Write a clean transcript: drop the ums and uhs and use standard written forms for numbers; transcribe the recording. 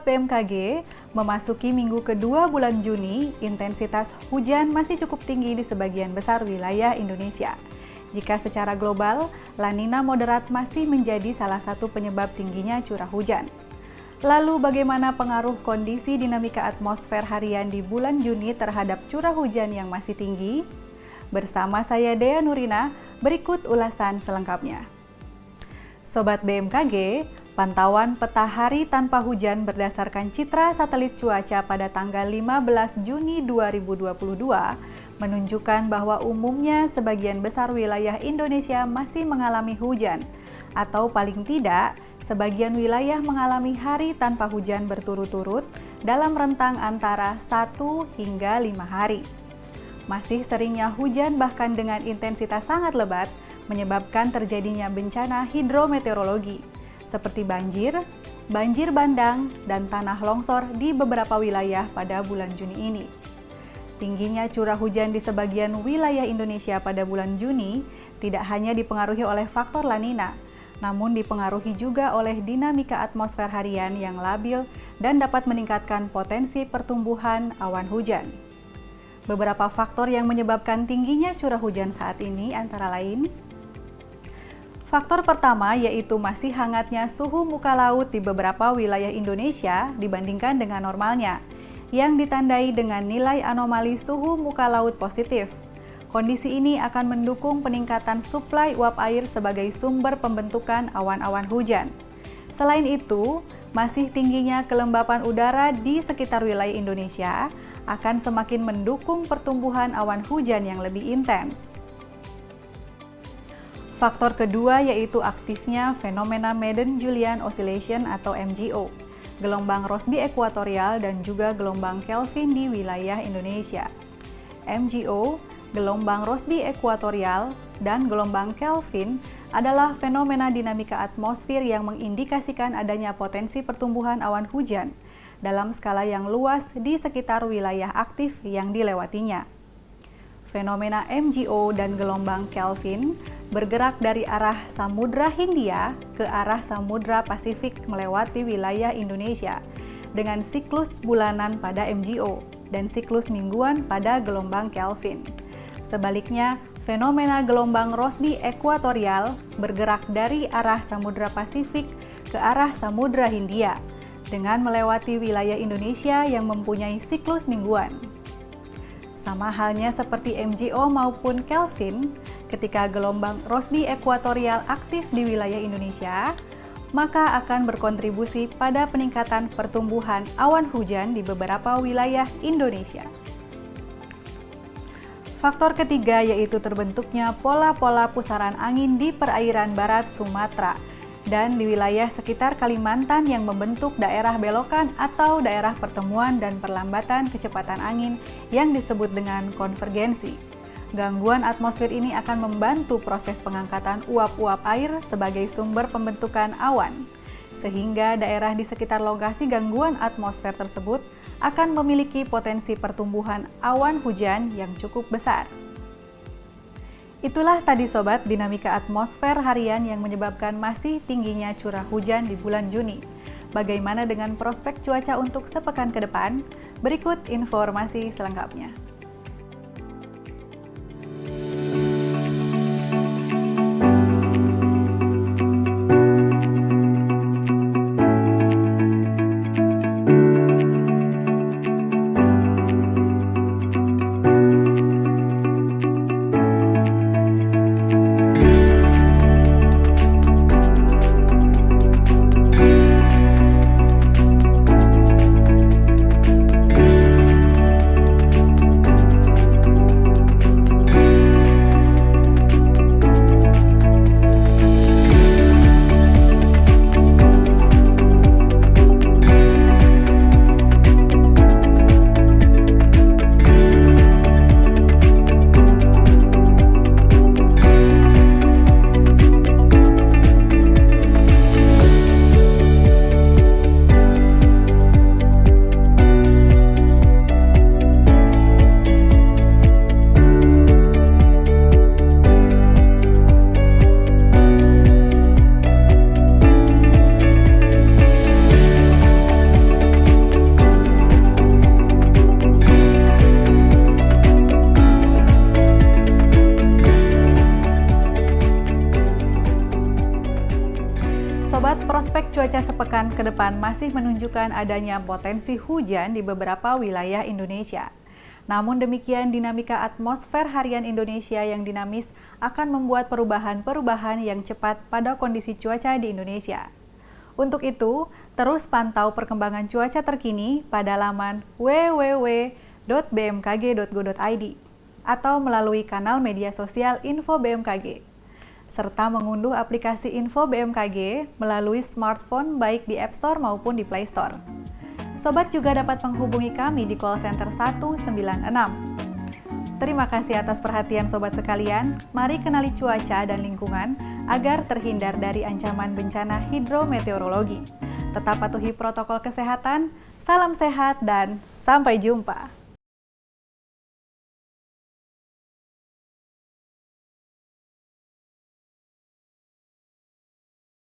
Sobat BMKG, memasuki minggu kedua bulan Juni, intensitas hujan masih cukup tinggi di sebagian besar wilayah Indonesia. Jika secara global, La Nina moderat masih menjadi salah satu penyebab tingginya curah hujan. Lalu bagaimana pengaruh kondisi dinamika atmosfer harian di bulan Juni terhadap curah hujan yang masih tinggi? Bersama saya Dea Nurina, berikut ulasan selengkapnya. Sobat BMKG, pantauan peta hari tanpa hujan berdasarkan citra satelit cuaca pada tanggal 15 Juni 2022 menunjukkan bahwa umumnya sebagian besar wilayah Indonesia masih mengalami hujan, atau paling tidak, sebagian wilayah mengalami hari tanpa hujan berturut-turut dalam rentang antara 1 hingga 5 hari. Masih seringnya hujan bahkan dengan intensitas sangat lebat menyebabkan terjadinya bencana hidrometeorologi seperti banjir, banjir bandang, dan tanah longsor di beberapa wilayah pada bulan Juni ini. Tingginya curah hujan di sebagian wilayah Indonesia pada bulan Juni tidak hanya dipengaruhi oleh faktor La Nina, namun dipengaruhi juga oleh dinamika atmosfer harian yang labil dan dapat meningkatkan potensi pertumbuhan awan hujan. Beberapa faktor yang menyebabkan tingginya curah hujan saat ini antara lain: faktor pertama yaitu masih hangatnya suhu muka laut di beberapa wilayah Indonesia dibandingkan dengan normalnya, yang ditandai dengan nilai anomali suhu muka laut positif. Kondisi ini akan mendukung peningkatan suplai uap air sebagai sumber pembentukan awan-awan hujan. Selain itu, masih tingginya kelembapan udara di sekitar wilayah Indonesia akan semakin mendukung pertumbuhan awan hujan yang lebih intens. Faktor kedua yaitu aktifnya fenomena Madden-Julian Oscillation atau MJO, gelombang Rossby ekuatorial dan juga gelombang Kelvin di wilayah Indonesia. MJO, gelombang Rossby ekuatorial, dan gelombang Kelvin adalah fenomena dinamika atmosfer yang mengindikasikan adanya potensi pertumbuhan awan hujan dalam skala yang luas di sekitar wilayah aktif yang dilewatinya. Fenomena MJO dan gelombang Kelvin bergerak dari arah Samudra Hindia ke arah Samudra Pasifik melewati wilayah Indonesia dengan siklus bulanan pada MJO dan siklus mingguan pada gelombang Kelvin. Sebaliknya, fenomena gelombang Rossby ekuatorial bergerak dari arah Samudra Pasifik ke arah Samudra Hindia dengan melewati wilayah Indonesia yang mempunyai siklus mingguan. Sama halnya seperti MJO maupun Kelvin, ketika gelombang Rossby ekuatorial aktif di wilayah Indonesia, maka akan berkontribusi pada peningkatan pertumbuhan awan hujan di beberapa wilayah Indonesia. Faktor ketiga yaitu terbentuknya pola-pola pusaran angin di perairan barat Sumatera dan di wilayah sekitar Kalimantan yang membentuk daerah belokan atau daerah pertemuan dan perlambatan kecepatan angin yang disebut dengan konvergensi. Gangguan atmosfer ini akan membantu proses pengangkatan uap-uap air sebagai sumber pembentukan awan, sehingga daerah di sekitar lokasi gangguan atmosfer tersebut akan memiliki potensi pertumbuhan awan hujan yang cukup besar. Itulah tadi Sobat dinamika atmosfer harian yang menyebabkan masih tingginya curah hujan di bulan Juni. Bagaimana dengan prospek cuaca untuk sepekan ke depan? Berikut informasi selengkapnya. cuaca sepekan ke depan masih menunjukkan adanya potensi hujan di beberapa wilayah Indonesia. Namun demikian, dinamika atmosfer harian Indonesia yang dinamis akan membuat perubahan-perubahan yang cepat pada kondisi cuaca di Indonesia. Untuk itu, terus pantau perkembangan cuaca terkini pada laman www.bmkg.go.id atau melalui kanal media sosial Info BMKG, serta mengunduh aplikasi Info BMKG melalui smartphone baik di App Store maupun di Play Store. Sobat juga dapat menghubungi kami di call center 196. Terima kasih atas perhatian sobat sekalian. Mari kenali cuaca dan lingkungan agar terhindar dari ancaman bencana hidrometeorologi. Tetap patuhi protokol kesehatan, salam sehat dan sampai jumpa.